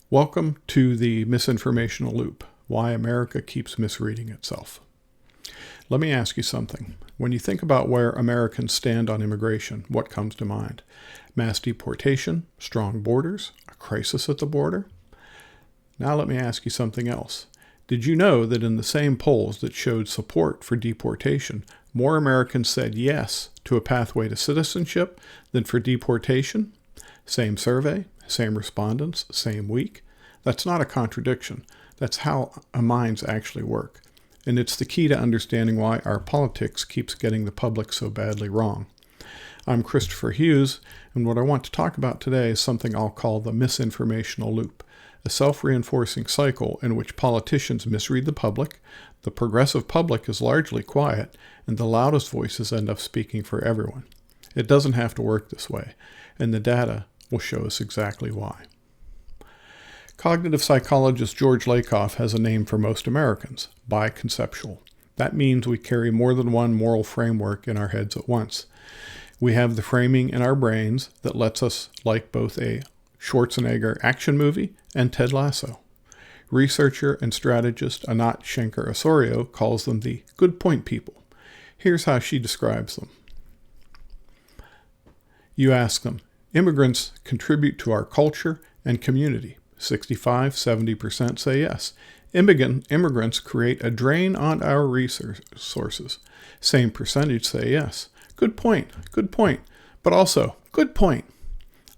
Welcome to the Misinformational Loop, why America keeps misreading itself. Let me ask you something. When you think about where Americans stand on immigration, what comes to mind? Mass deportation, strong borders, a crisis at the border? Now let me ask you something else. Did you know that in the same polls that showed support for deportation, more Americans said yes to a pathway to citizenship than for deportation? Same survey, same respondents, same week. That's not a contradiction. That's how our minds actually work. And it's the key to understanding why our politics keeps getting the public so badly wrong. I'm Christopher Hughes, and what I want to talk about today is something I'll call the Misinformational Loop, a self-reinforcing cycle in which politicians misread the public, the progressive public is largely quiet, and the loudest voices end up speaking for everyone. It doesn't have to work this way, and the data will show us exactly why. Cognitive psychologist George Lakoff has a name for most Americans, biconceptual. That means we carry more than one moral framework in our heads at once. We have the framing in our brains that lets us like both a Schwarzenegger action movie and Ted Lasso. Researcher and strategist Anat Shenker-Osorio calls them the good point people. Here's how she describes them. You ask them, immigrants contribute to our culture and community. 65-70% say yes. Immigrants create a drain on our resources. Same percentage say yes. Good point, but also good point.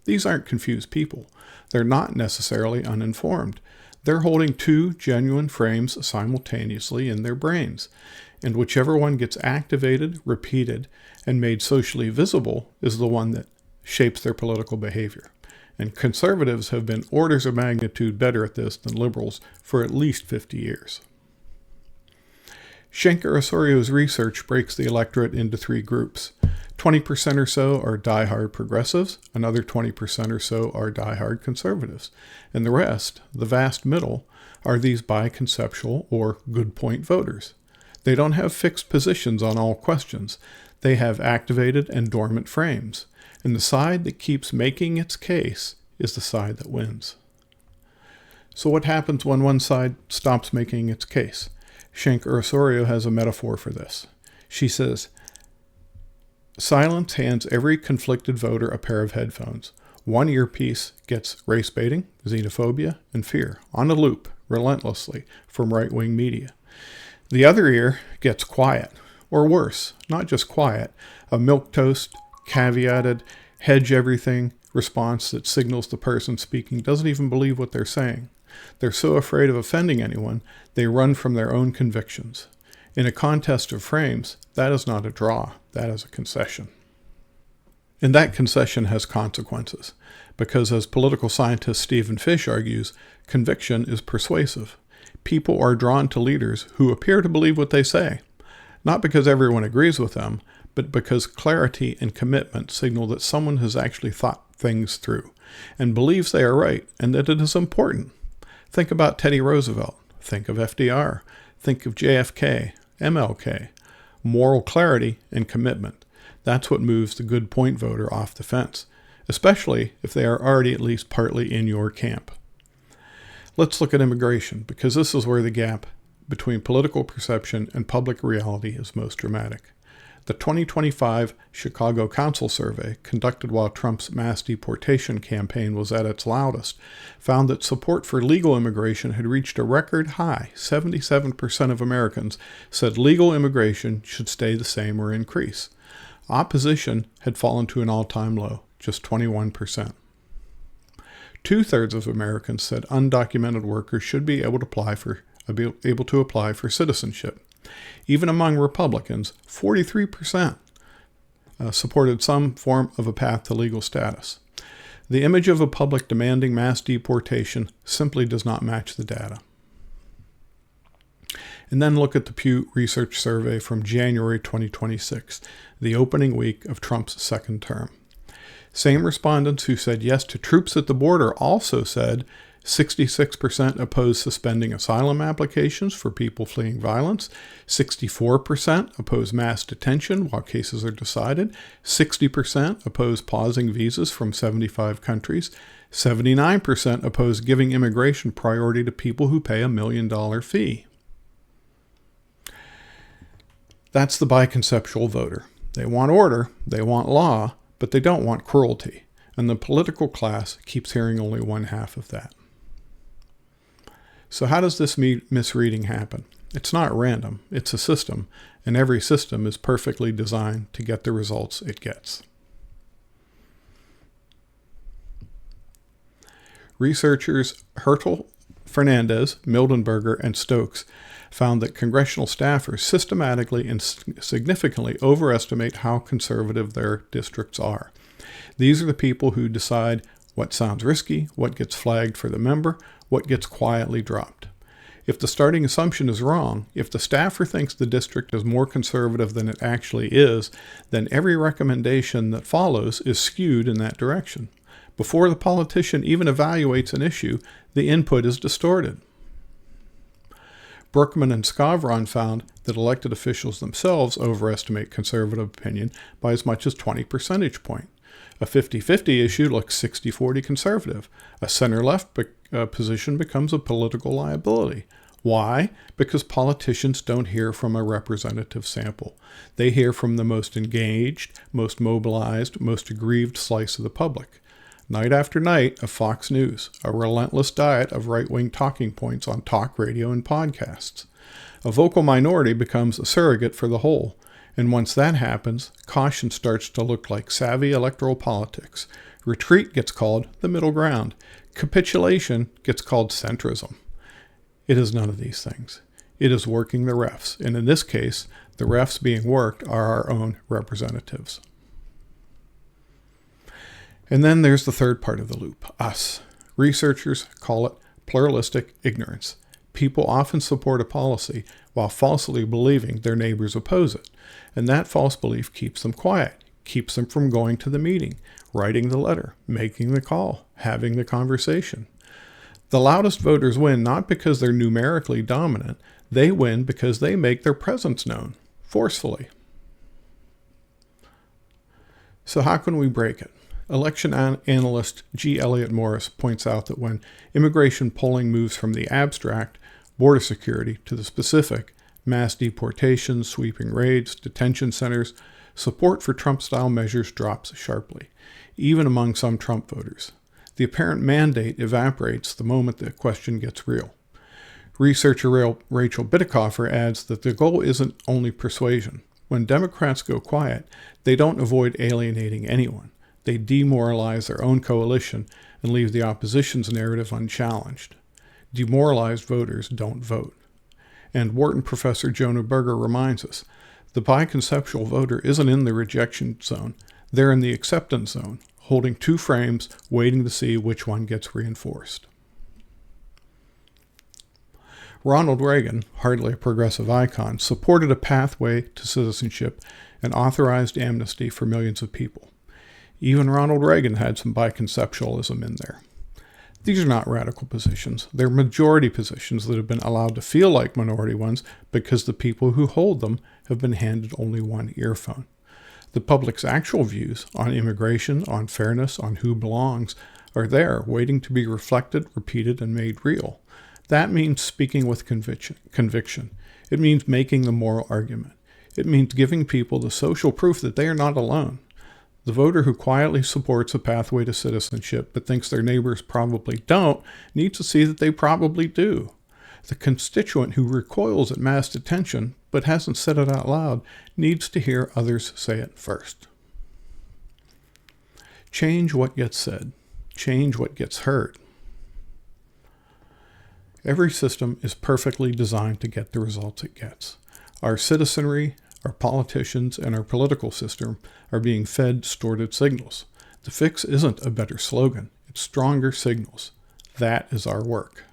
These aren't confused people. They're not necessarily uninformed. They're holding two genuine frames simultaneously in their brains, and whichever one gets activated, repeated, and made socially visible is the one that shapes their political behavior. And conservatives have been orders of magnitude better at this than liberals for at least 50 years. Shenker-Osorio's research breaks the electorate into three groups. 20% or so are diehard progressives, another 20% or so are diehard conservatives, and the rest, the vast middle, are these biconceptual or good point voters. They don't have fixed positions on all questions. They have activated and dormant frames, and the side that keeps making its case is the side that wins. So what happens when one side stops making its case? Shenker-Osorio has a metaphor for this. She says, silence hands every conflicted voter a pair of headphones. One earpiece gets race baiting, xenophobia, and fear on a loop, relentlessly, from right-wing media. The other ear gets quiet, or worse, not just quiet, a milquetoast, caveated, hedge everything response that signals the person speaking doesn't even believe what they're saying. They're so afraid of offending anyone, they run from their own convictions. In a contest of frames, that is not a draw, that is a concession. And that concession has consequences, because as political scientist Stephen Fish argues, conviction is persuasive. People are drawn to leaders who appear to believe what they say, not because everyone agrees with them, but because clarity and commitment signal that someone has actually thought things through and believes they are right and that it is important. Think about Teddy Roosevelt. Think of FDR. Think of JFK, MLK. Moral clarity and commitment. That's what moves the good point voter off the fence, especially if they are already at least partly in your camp. Let's look at immigration, because this is where the gap between political perception and public reality is most dramatic. The 2025 Chicago Council survey, conducted while Trump's mass deportation campaign was at its loudest, found that support for legal immigration had reached a record high. 77% of Americans said legal immigration should stay the same or increase. Opposition had fallen to an all-time low, just 21%. Two-thirds of Americans said undocumented workers should be able to apply for citizenship. Even among Republicans, 43% supported some form of a path to legal status. The image of a public demanding mass deportation simply does not match the data. And then look at the Pew Research survey from January 2026, the opening week of Trump's second term. Same respondents who said yes to troops at the border also said 66% oppose suspending asylum applications for people fleeing violence. 64% oppose mass detention while cases are decided. 60% oppose pausing visas from 75 countries. 79% oppose giving immigration priority to people who pay $1 million fee. That's the biconceptual voter. They want order, they want law, but they don't want cruelty. And the political class keeps hearing only one half of that. So how does this misreading happen? It's not random, it's a system, and every system is perfectly designed to get the results it gets. Researchers Hertel-Fernandez, Mildenberger, and Stokes found that congressional staffers systematically and significantly overestimate how conservative their districts are. These are the people who decide what sounds risky, what gets flagged for the member, what gets quietly dropped. If the starting assumption is wrong, if the staffer thinks the district is more conservative than it actually is, then every recommendation that follows is skewed in that direction. Before the politician even evaluates an issue, the input is distorted. Broockman and Skovron found that elected officials themselves overestimate conservative opinion by as much as 20 percentage points. A 50-50 issue looks 60-40 conservative. A center-left position becomes a political liability. Why? Because politicians don't hear from a representative sample. They hear from the most engaged, most mobilized, most aggrieved slice of the public. Night after night of Fox News, a relentless diet of right-wing talking points on talk radio and podcasts. A vocal minority becomes a surrogate for the whole. And once that happens, caution starts to look like savvy electoral politics. Retreat gets called the middle ground. Capitulation gets called centrism. It is none of these things. It is working the refs. And in this case, the refs being worked are our own representatives. And then there's the third part of the loop, us. Researchers call it pluralistic ignorance. People often support a policy while falsely believing their neighbors oppose it. And that false belief keeps them quiet, keeps them from going to the meeting, writing the letter, making the call, having the conversation. The loudest voters win not because they're numerically dominant. They win because they make their presence known, forcefully. So how can we break it? Election analyst G. Elliott Morris points out that when immigration polling moves from the abstract, border security, to the specific, mass deportation, sweeping raids, detention centers, support for Trump-style measures drops sharply, even among some Trump voters. The apparent mandate evaporates the moment the question gets real. Researcher Rachel Bitecofer adds that the goal isn't only persuasion. When Democrats go quiet, they don't avoid alienating anyone. They demoralize their own coalition and leave the opposition's narrative unchallenged. Demoralized voters don't vote. And Wharton professor Jonah Berger reminds us, the biconceptual voter isn't in the rejection zone. They're in the acceptance zone, holding two frames, waiting to see which one gets reinforced. Ronald Reagan, hardly a progressive icon, supported a pathway to citizenship and authorized amnesty for millions of people. Even Ronald Reagan had some biconceptualism in there. These are not radical positions. They're majority positions that have been allowed to feel like minority ones because the people who hold them have been handed only one earphone. The public's actual views on immigration, on fairness, on who belongs, are there, waiting to be reflected, repeated, and made real. That means speaking with conviction. It means making the moral argument. It means giving people the social proof that they are not alone. The voter who quietly supports a pathway to citizenship but thinks their neighbors probably don't needs to see that they probably do. The constituent who recoils at mass detention but hasn't said it out loud needs to hear others say it first. Change what gets said. Change what gets heard. Every system is perfectly designed to get the results it gets. Our citizenry, our politicians, and our political system are being fed distorted signals. The fix isn't a better slogan, it's stronger signals. That is our work.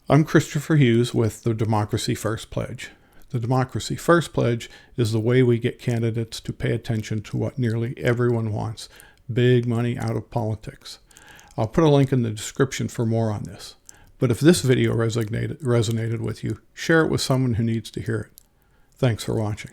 I'm Christopher Hughes with the Democracy First Pledge. The Democracy First Pledge is the way we get candidates to pay attention to what nearly everyone wants: big money out of politics. I'll put a link in the description for more on this. But if this video resonated with you, share it with someone who needs to hear it. Thanks for watching.